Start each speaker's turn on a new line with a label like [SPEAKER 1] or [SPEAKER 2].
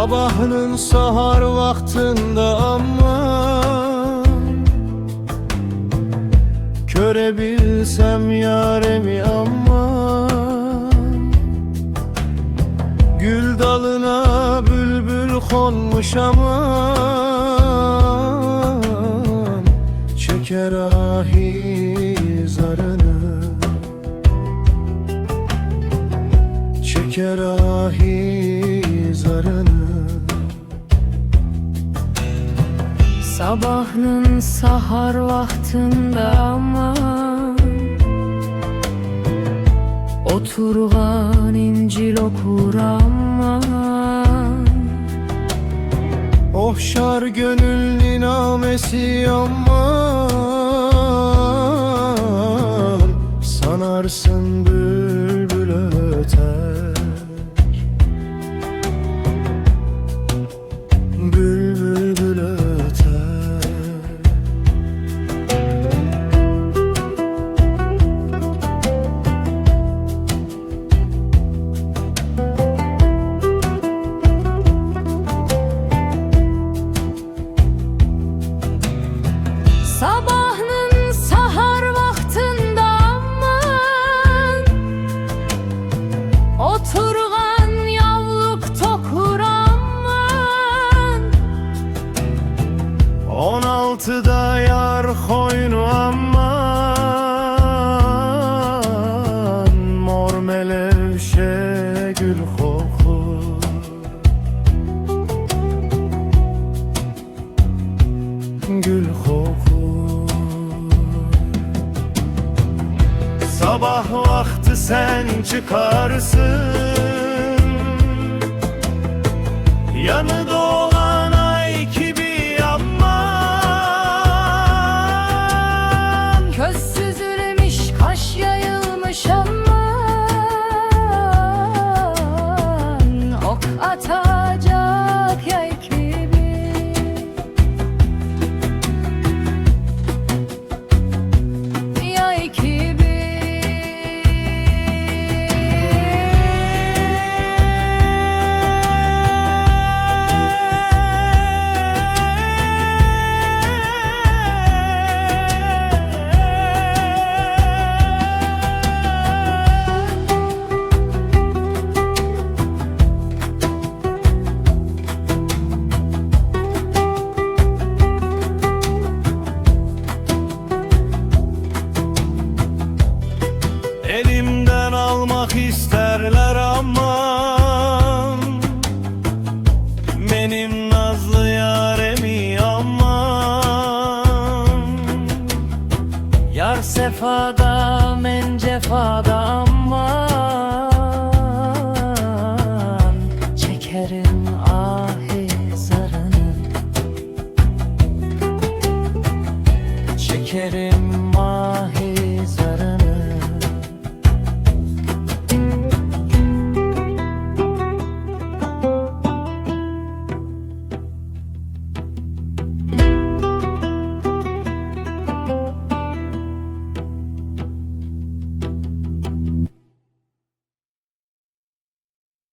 [SPEAKER 1] Sabahının sahar vaktinde aman görebilsem yaremi aman. Gül dalına bülbül konmuş aman, çeker ahi zarını, çeker ahi zarını.
[SPEAKER 2] Sabahın sahar vaktinde aman oturgan incil okur aman.
[SPEAKER 1] Ohşar gönül ninamesi aman, sanarsın bülbül öter, bülbül öter.
[SPEAKER 2] Sabahın sahar vaktinde aman oturgan yavluk tokur aman.
[SPEAKER 1] 16'da yar koynu aman, mor melevşe gül kokur, gül kokur. Sabah vakti sen çıkarsın, yanı doğan ay gibi aman.
[SPEAKER 2] Köz süzülmüş kaş yayılmış aman, ok atacak yay gibi. Yay gibi.
[SPEAKER 1] Elimden almak isterler aman, benim nazlı yaremi aman.
[SPEAKER 2] Yar sefada men cefada aman, çekerim ahi zarını, çekerim